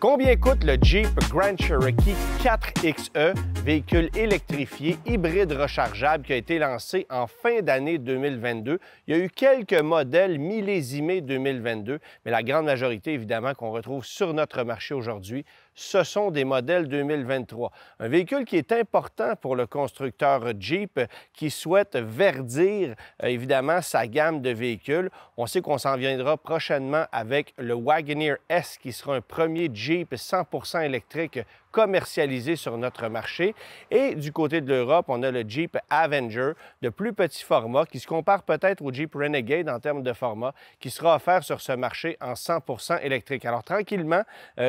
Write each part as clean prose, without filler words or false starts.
Combien coûte le Jeep Grand Cherokee 4xe, véhicule électrifié, hybride rechargeable qui a été lancé en fin d'année 2022? Il y a eu quelques modèles millésimés 2022, mais la grande majorité, évidemment, qu'on retrouve sur notre marché aujourd'hui, ce sont des modèles 2023. Un véhicule qui est important pour le constructeur Jeep qui souhaite verdir, évidemment, sa gamme de véhicules. On sait qu'on s'en viendra prochainement avec le Wagoneer S qui sera un premier Jeep 100% électrique commercialisé sur notre marché. Et du côté de l'Europe, on a le Jeep Avenger de plus petit format qui se compare peut-être au Jeep Renegade en termes de format qui sera offert sur ce marché en 100% électrique. Alors tranquillement,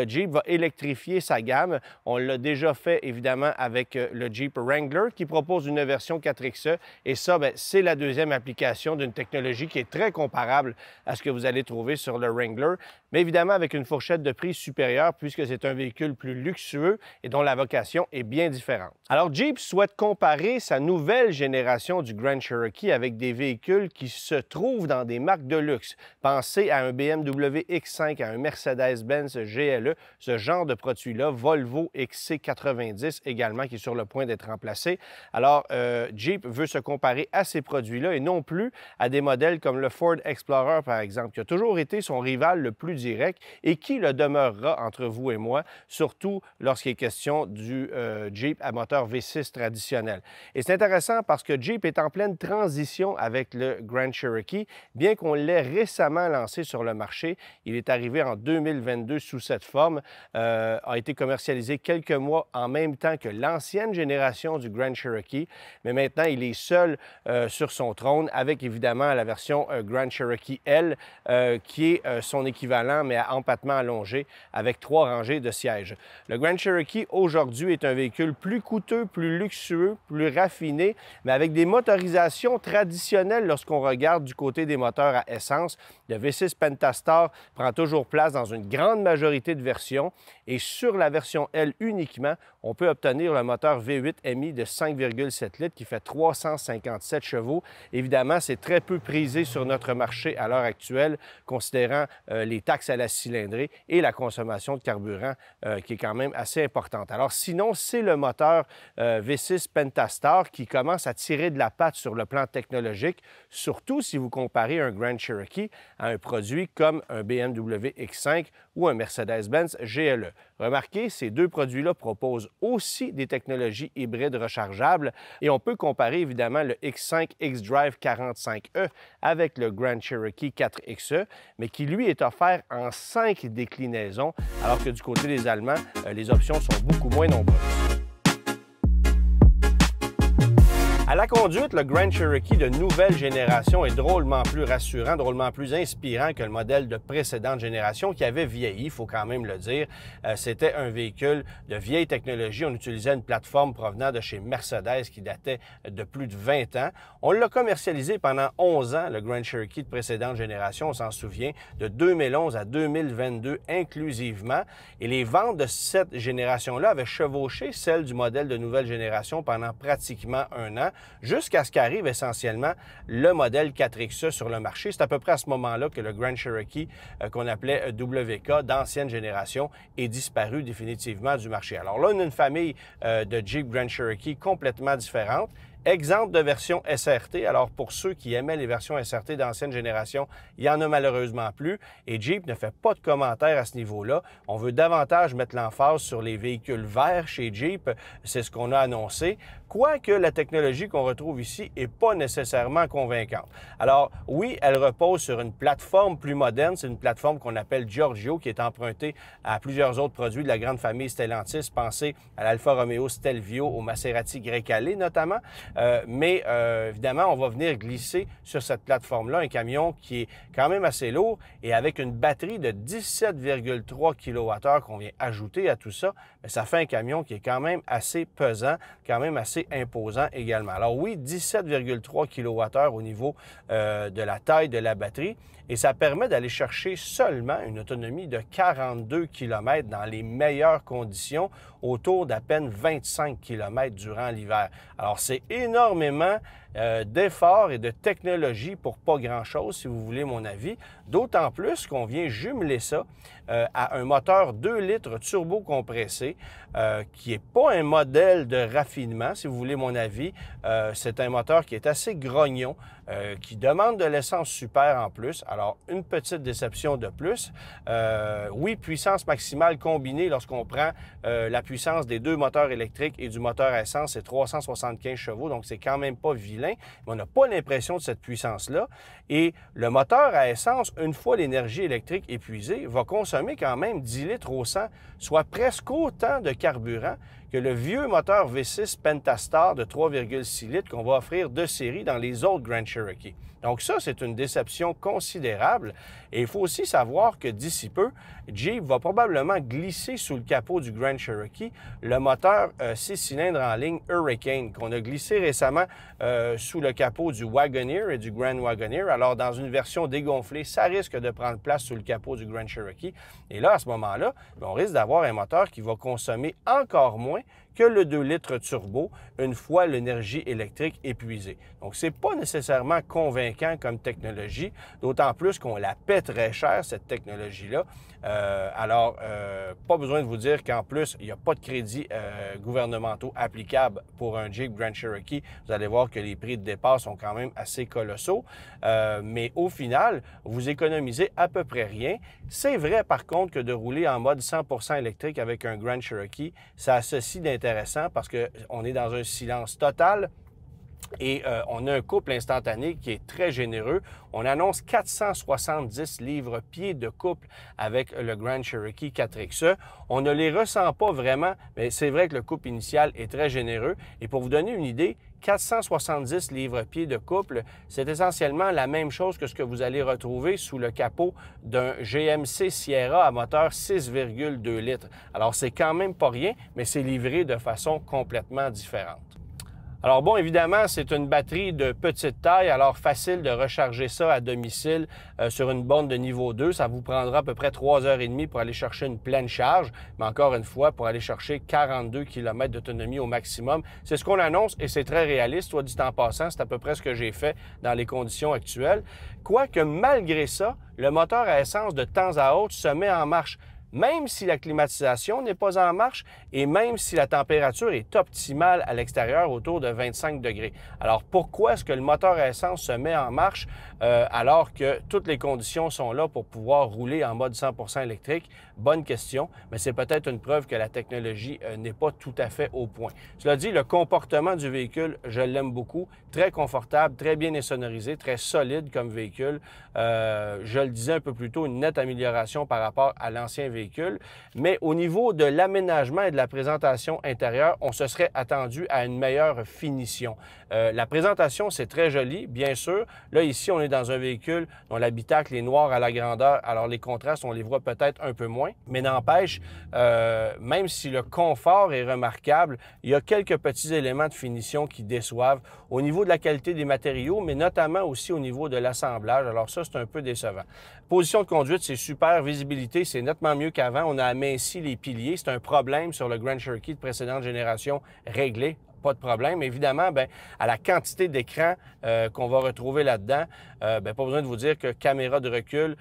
Jeep va électrifier sa gamme. On l'a déjà fait évidemment avec le Jeep Wrangler qui propose une version 4xe et ça, c'est la deuxième application d'une technologie qui est très comparable à ce que vous allez trouver sur le Wrangler, mais évidemment avec une fourchette de prix supérieure puisque c'est un véhicule plus luxueux et dont la vocation est bien différente. Alors, Jeep souhaite comparer sa nouvelle génération du Grand Cherokee avec des véhicules qui se trouvent dans des marques de luxe. Pensez à un BMW X5, à un Mercedes-Benz GLE, ce genre de produit-là, Volvo XC90 également, qui est sur le point d'être remplacé. Alors, Jeep veut se comparer à ces produits-là et non plus à des modèles comme le Ford Explorer, par exemple, qui a toujours été son rival le plus direct et qui le demeurera entre vous et moi, surtout lorsqu'il est question du Jeep à moteur V6 traditionnel. Et c'est intéressant parce que Jeep est en pleine transition avec le Grand Cherokee. Bien qu'on l'ait récemment lancé sur le marché, il est arrivé en 2022 sous cette forme, a été commercialisé quelques mois en même temps que l'ancienne génération du Grand Cherokee, mais maintenant il est seul sur son trône avec évidemment la version Grand Cherokee L qui est son équivalent mais à empattement allongé avec 3 rangées de sièges. Le Grand Cherokee aujourd'hui est un véhicule plus coûteux, plus luxueux, plus raffiné, mais avec des motorisations traditionnelles lorsqu'on regarde du côté des moteurs à essence. Le V6 Pentastar prend toujours place dans une grande majorité de versions et sur la version L uniquement, on peut obtenir le moteur V8 MI de 5,7 litres qui fait 357 chevaux. Évidemment, c'est très peu prisé sur notre marché à l'heure actuelle, considérant les taxes à la cylindrée et la consommation de carburant qui est quand même assez importante. Alors sinon, c'est le moteur V6 Pentastar qui commence à tirer de la patte sur le plan technologique, surtout si vous comparez un Grand Cherokee à un produit comme un BMW X5 ou un Mercedes-Benz GLE. Remarquez, ces deux produits-là proposent aussi des technologies hybrides rechargeables et on peut comparer évidemment le X5 xDrive 45e avec le Grand Cherokee 4xe, mais qui lui est offert en 5 déclinaisons, alors que du côté des Allemands, les options sont beaucoup moins nombreuses. À la conduite, le Grand Cherokee de nouvelle génération est drôlement plus rassurant, drôlement plus inspirant que le modèle de précédente génération qui avait vieilli, il faut quand même le dire. C'était un véhicule de vieille technologie. On utilisait une plateforme provenant de chez Mercedes qui datait de plus de 20 ans. On l'a commercialisé pendant 11 ans, le Grand Cherokee de précédente génération, on s'en souvient, de 2011 à 2022 inclusivement. Et les ventes de cette génération-là avaient chevauché celles du modèle de nouvelle génération pendant pratiquement un an, jusqu'à ce qu'arrive essentiellement le modèle 4xe sur le marché. C'est à peu près à ce moment-là que le Grand Cherokee, qu'on appelait WK, d'ancienne génération, est disparu définitivement du marché. Alors là, on a une famille de Jeep Grand Cherokee complètement différente. Exemple de version SRT. Alors, pour ceux qui aimaient les versions SRT d'ancienne génération, il n'y en a malheureusement plus. Et Jeep ne fait pas de commentaires à ce niveau-là. On veut davantage mettre l'emphase sur les véhicules verts chez Jeep. C'est ce qu'on a annoncé. Quoique la technologie qu'on retrouve ici n'est pas nécessairement convaincante. Alors, oui, elle repose sur une plateforme plus moderne. C'est une plateforme qu'on appelle Giorgio, qui est empruntée à plusieurs autres produits de la grande famille Stellantis. Pensez à l'Alfa Romeo Stelvio, au Maserati Grecale notamment. Mais évidemment, on va venir glisser sur cette plateforme-là un camion qui est quand même assez lourd et avec une batterie de 17,3 kWh qu'on vient ajouter à tout ça, bien, ça fait un camion qui est quand même assez pesant, quand même assez imposant également. Alors oui, 17,3 kWh au niveau de la taille de la batterie, et ça permet d'aller chercher seulement une autonomie de 42 km dans les meilleures conditions, autour d'à peine 25 km durant l'hiver. Alors, c'est énormément d'efforts et de technologie pour pas grand-chose, si vous voulez mon avis, d'autant plus qu'on vient jumeler ça à un moteur 2 litres turbo compressé qui n'est pas un modèle de raffinement, si vous voulez mon avis. C'est un moteur qui est assez grognon, qui demande de l'essence super en plus. Alors, une petite déception de plus. Oui, puissance maximale combinée lorsqu'on prend la puissance des deux moteurs électriques et du moteur à essence, c'est 375 chevaux, donc c'est quand même pas vilain, mais on n'a pas l'impression de cette puissance-là. Et le moteur à essence, une fois l'énergie électrique épuisée, va consommer quand même 10 litres au 100, soit presque autant de carburant que le vieux moteur V6 Pentastar de 3,6 litres qu'on va offrir de série dans les autres Grand Cherokee. Donc ça, c'est une déception considérable. Et il faut aussi savoir que d'ici peu, Jeep va probablement glisser sous le capot du Grand Cherokee le moteur 6 cylindres en ligne Hurricane qu'on a glissé récemment sous le capot du Wagoneer et du Grand Wagoneer. Alors, dans une version dégonflée, ça risque de prendre place sous le capot du Grand Cherokee. Et là, à ce moment-là, on risque d'avoir un moteur qui va consommer encore moins que le 2 litres turbo une fois l'énergie électrique épuisée. Donc, ce n'est pas nécessairement convaincant comme technologie, d'autant plus qu'on la paie très cher, cette technologie-là. Pas besoin de vous dire qu'en plus, il n'y a pas de crédits gouvernementaux applicables pour un Jeep Grand Cherokee. Vous allez voir que les prix de départ sont quand même assez colossaux. Mais au final, vous économisez à peu près rien. C'est vrai, par contre, que de rouler en mode 100% électrique avec un Grand Cherokee, ça a ceci d'intéressant parce qu'on est dans un silence total. Et on a un couple instantané qui est très généreux. On annonce 470 livres-pieds de couple avec le Grand Cherokee 4XE. On ne les ressent pas vraiment, mais c'est vrai que le couple initial est très généreux. Et pour vous donner une idée, 470 livres-pieds de couple, c'est essentiellement la même chose que ce que vous allez retrouver sous le capot d'un GMC Sierra à moteur 6,2 litres. Alors, c'est quand même pas rien, mais c'est livré de façon complètement différente. Alors bon, évidemment, c'est une batterie de petite taille, alors facile de recharger ça à domicile sur une borne de niveau 2. Ça vous prendra à peu près 3h30 pour aller chercher une pleine charge, mais encore une fois, pour aller chercher 42 km d'autonomie au maximum. C'est ce qu'on annonce et c'est très réaliste, soit dit en passant, c'est à peu près ce que j'ai fait dans les conditions actuelles. Quoique malgré ça, le moteur à essence de temps à autre se met en marche. Même si la climatisation n'est pas en marche et même si la température est optimale à l'extérieur autour de 25 degrés. Alors, pourquoi est-ce que le moteur à essence se met en marche alors que toutes les conditions sont là pour pouvoir rouler en mode 100% électrique? Bonne question, mais c'est peut-être une preuve que la technologie n'est pas tout à fait au point. Cela dit, le comportement du véhicule, je l'aime beaucoup. Très confortable, très bien insonorisé, très solide comme véhicule. Je le disais un peu plus tôt, une nette amélioration par rapport à l'ancien véhicule. Mais au niveau de l'aménagement et de la présentation intérieure, on se serait attendu à une meilleure finition. La présentation, c'est très joli, bien sûr. Là, ici, on est dans un véhicule dont l'habitacle est noir à la grandeur. Alors, les contrastes, on les voit peut-être un peu moins. Mais n'empêche, même si le confort est remarquable, il y a quelques petits éléments de finition qui déçoivent au niveau de la qualité des matériaux, mais notamment aussi au niveau de l'assemblage. Alors ça, c'est un peu décevant. Position de conduite, c'est super. Visibilité, c'est nettement mieux qu'avant. On a aminci les piliers. C'est un problème sur le Grand Cherokee de précédente génération réglé. Pas de problème. Évidemment, bien, à la quantité d'écran qu'on va retrouver là-dedans, pas besoin de vous dire que caméra de recul,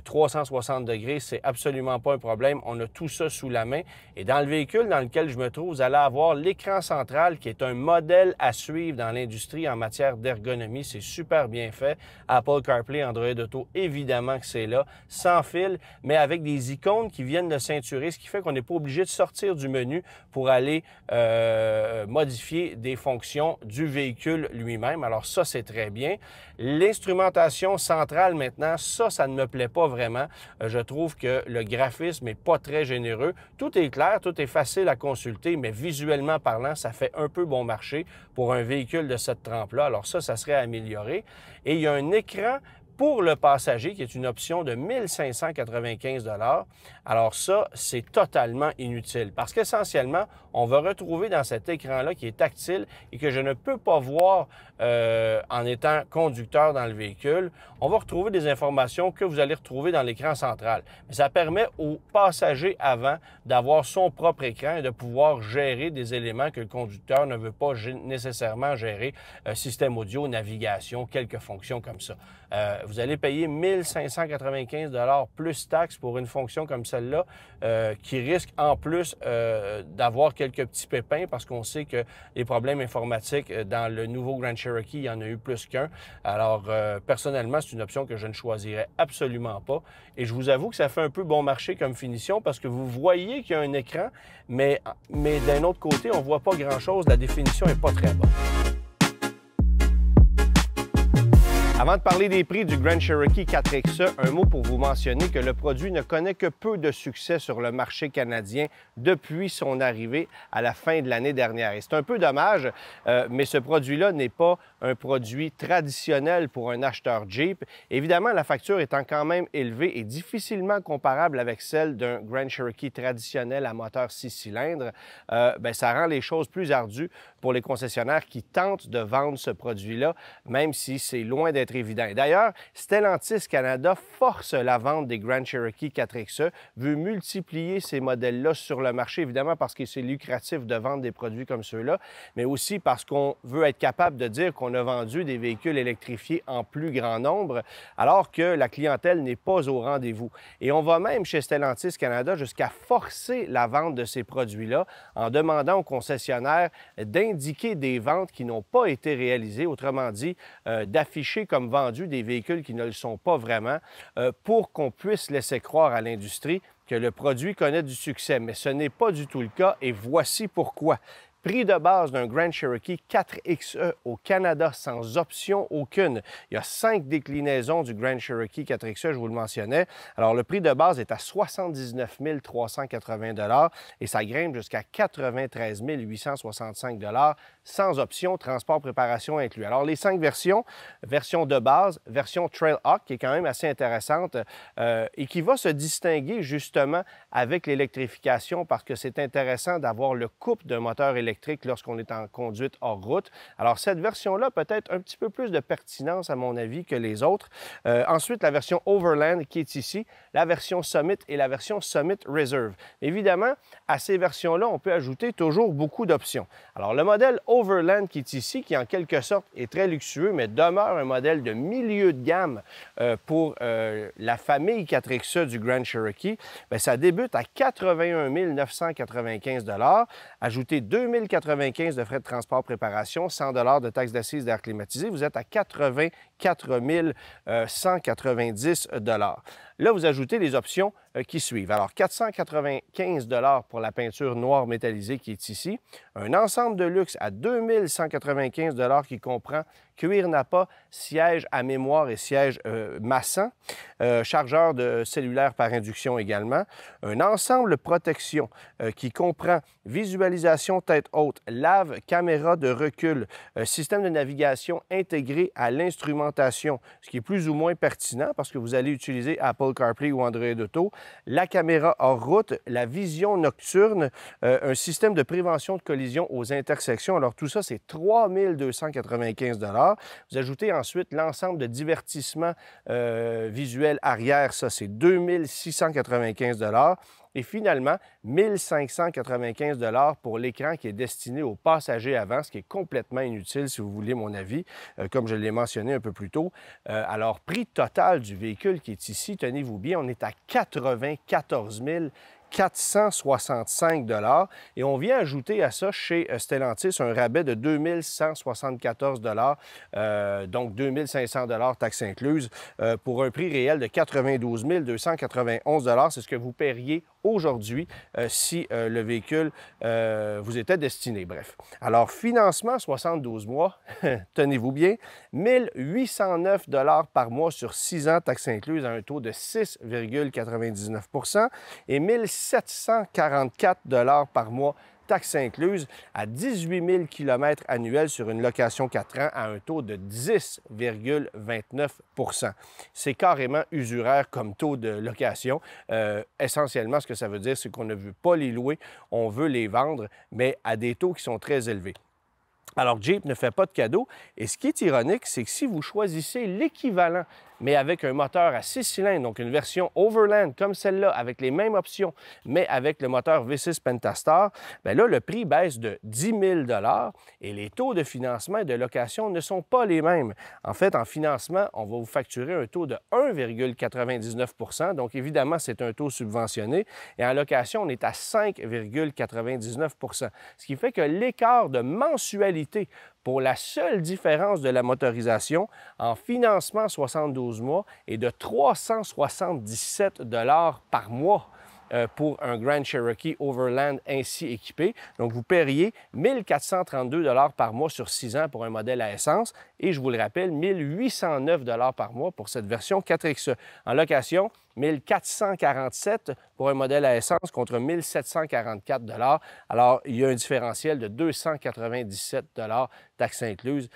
360 degrés, c'est absolument pas un problème. On a tout ça sous la main. Et dans le véhicule dans lequel je me trouve, vous allez avoir l'écran central qui est un modèle à suivre dans l'industrie en matière d'ergonomie. C'est super bien fait. Apple CarPlay, Android Auto, évidemment que c'est là, sans fil, mais avec des icônes qui viennent de ceinturer, ce qui fait qu'on n'est pas obligé de sortir du menu pour aller modifier des fonctions du véhicule lui-même. Alors ça, c'est très bien. L'instrumentation centrale maintenant, ça ne me plaît pas vraiment. Je trouve que le graphisme n'est pas très généreux. Tout est clair, tout est facile à consulter, mais visuellement parlant, ça fait un peu bon marché pour un véhicule de cette trempe-là. Alors ça serait amélioré. Et il y a un écran Pour le passager, qui est une option de 1 595 $, alors ça, c'est totalement inutile parce qu'essentiellement, on va retrouver dans cet écran-là qui est tactile et que je ne peux pas voir en étant conducteur dans le véhicule, on va retrouver des informations que vous allez retrouver dans l'écran central. Mais ça permet au passager avant d'avoir son propre écran et de pouvoir gérer des éléments que le conducteur ne veut pas nécessairement gérer, système audio, navigation, quelques fonctions comme ça. Vous allez payer 1 595 $ plus taxes pour une fonction comme celle-là qui risque en plus d'avoir quelques petits pépins parce qu'on sait que les problèmes informatiques dans le nouveau Grand Cherokee, il y en a eu plus qu'un. Alors, personnellement, c'est une option que je ne choisirais absolument pas. Et je vous avoue que ça fait un peu bon marché comme finition parce que vous voyez qu'il y a un écran, mais d'un autre côté, on ne voit pas grand-chose. La définition n'est pas très bonne. Avant de parler des prix du Grand Cherokee 4XE, un mot pour vous mentionner que le produit ne connaît que peu de succès sur le marché canadien depuis son arrivée à la fin de l'année dernière. Et c'est un peu dommage, mais ce produit-là n'est pas un produit traditionnel pour un acheteur Jeep. Évidemment, la facture étant quand même élevée et difficilement comparable avec celle d'un Grand Cherokee traditionnel à moteur 6 cylindres, ça rend les choses plus ardues pour les concessionnaires qui tentent de vendre ce produit-là, même si c'est loin d'être évident. D'ailleurs, Stellantis Canada force la vente des Grand Cherokee 4XE, veut multiplier ces modèles-là sur le marché, évidemment parce que c'est lucratif de vendre des produits comme ceux-là, mais aussi parce qu'on veut être capable de dire qu'on a vendu des véhicules électrifiés en plus grand nombre, alors que la clientèle n'est pas au rendez-vous. Et on va même chez Stellantis Canada jusqu'à forcer la vente de ces produits-là en demandant aux concessionnaires d'indiquer des ventes qui n'ont pas été réalisées, autrement dit, d'afficher comme vendus des véhicules qui ne le sont pas vraiment pour qu'on puisse laisser croire à l'industrie que le produit connaît du succès. Mais ce n'est pas du tout le cas et voici pourquoi. Prix de base d'un Grand Cherokee 4XE au Canada sans option aucune. Il y a 5 déclinaisons du Grand Cherokee 4XE, je vous le mentionnais. Alors, le prix de base est à 79 380 $ et ça grimpe jusqu'à 93 865 $ sans option, transport, préparation inclus. Alors, les 5 versions, version de base, version Trailhawk, qui est quand même assez intéressante et qui va se distinguer justement avec l'électrification parce que c'est intéressant d'avoir le couple d'un moteur électrique lorsqu'on est en conduite hors route. Alors, cette version-là peut-être un petit peu plus de pertinence, à mon avis, que les autres. Ensuite, la version Overland qui est ici, la version Summit et la version Summit Reserve. Évidemment, à ces versions-là, on peut ajouter toujours beaucoup d'options. Alors, le modèle Overland qui est ici, qui en quelque sorte est très luxueux, mais demeure un modèle de milieu de gamme pour la famille 4XE du Grand Cherokee, bien, ça débute à 81 995 $, ajouter 2095 de frais de transport préparation, 100 $ de taxes d'assises d'air climatisé, vous êtes à 84 190 $. Là, vous ajoutez les options qui suivent. Alors, 495 $ pour la peinture noire métallisée qui est ici. Un ensemble de luxe à 2195 $ qui comprend cuir Napa, siège à mémoire et siège massant, chargeur de cellulaire par induction également. Un ensemble protection qui comprend visualisation tête haute, lave, caméra de recul, système de navigation intégré à l'instrumentation, ce qui est plus ou moins pertinent parce que vous allez utiliser Apple CarPlay ou Android Auto, la caméra hors route, la vision nocturne, un système de prévention de collision aux intersections. Alors tout ça, c'est 3 295 $. Vous ajoutez ensuite l'ensemble de divertissements visuels arrière, ça c'est 2 695 $. Et finalement, 1 595 $ pour l'écran qui est destiné aux passagers avant, ce qui est complètement inutile si vous voulez mon avis, comme je l'ai mentionné un peu plus tôt. Alors, prix total du véhicule qui est ici, tenez-vous bien, on est à 94 465 $ et on vient ajouter à ça chez Stellantis un rabais de 2174 $, donc 2500 $ taxes incluses, pour un prix réel de 92 291 $. C'est ce que vous paieriez aujourd'hui si le véhicule vous était destiné. Bref. Alors, financement 72 mois, tenez-vous bien, 1 809 $ par mois sur 6 ans, taxes incluses, à un taux de 6,99 % et 1 744 $ par mois, taxes incluses, à 18 000 km annuels sur une location 4 ans à un taux de 10,29 %. C'est carrément usuraire comme taux de location. Essentiellement, ce que ça veut dire, c'est qu'on ne veut pas les louer, on veut les vendre, mais à des taux qui sont très élevés. Alors, Jeep ne fait pas de cadeaux. Et ce qui est ironique, c'est que si vous choisissez l'équivalent, mais avec un moteur à 6 cylindres, donc une version Overland comme celle-là, avec les mêmes options, mais avec le moteur V6 Pentastar, bien là, le prix baisse de 10 000 et les taux de financement et de location ne sont pas les mêmes. En fait, en financement, on va vous facturer un taux de 1,99 %. Donc, évidemment, c'est un taux subventionné. Et en location, on est à 5,99 %. Ce qui fait que l'écart de mensualité pour la seule différence de la motorisation en financement 72 mois est de 377 $ par mois pour un Grand Cherokee Overland ainsi équipé. Donc, vous paieriez 1 432 $ par mois sur 6 ans pour un modèle à essence et, je vous le rappelle, 1 809 $ par mois pour cette version 4XE. En location, 1 447 pour un modèle à essence contre 1 744 $. Alors, il y a un différentiel de 297 $, taxes incluses,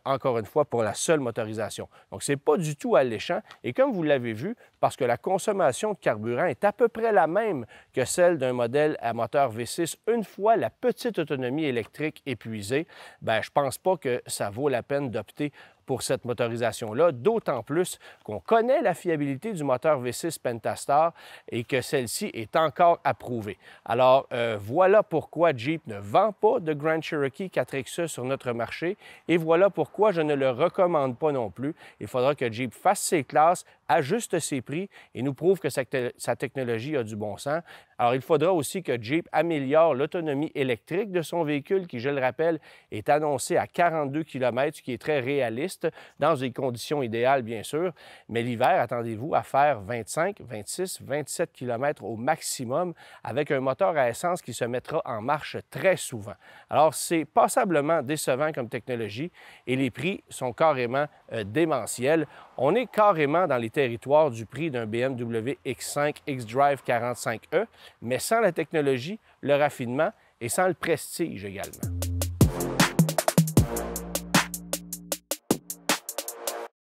encore une fois, pour la seule motorisation. Donc, ce n'est pas du tout alléchant. Et comme vous l'avez vu, parce que la consommation de carburant est à peu près la même que celle d'un modèle à moteur V6, une fois la petite autonomie électrique épuisée, bien, je ne pense pas que ça vaut la peine d'opter pour cette motorisation-là, d'autant plus qu'on connaît la fiabilité du moteur V6 Pentastar et que celle-ci est encore approuvée. Alors, voilà pourquoi Jeep ne vend pas de Grand Cherokee 4XE sur notre marché et voilà pourquoi je ne le recommande pas non plus. Il faudra que Jeep fasse ses classes, ajuste ses prix et nous prouve que sa technologie a du bon sens. Alors, il faudra aussi que Jeep améliore l'autonomie électrique de son véhicule qui, je le rappelle, est annoncé à 42 km, ce qui est très réaliste, dans des conditions idéales, bien sûr. Mais l'hiver, attendez-vous à faire 25, 26, 27 km au maximum avec un moteur à essence qui se mettra en marche très souvent. Alors, c'est passablement décevant comme technologie et les prix sont carrément démentiels. On est carrément dans les territoires du prix d'un BMW X5 xDrive 45e, mais sans la technologie, le raffinement et sans le prestige également.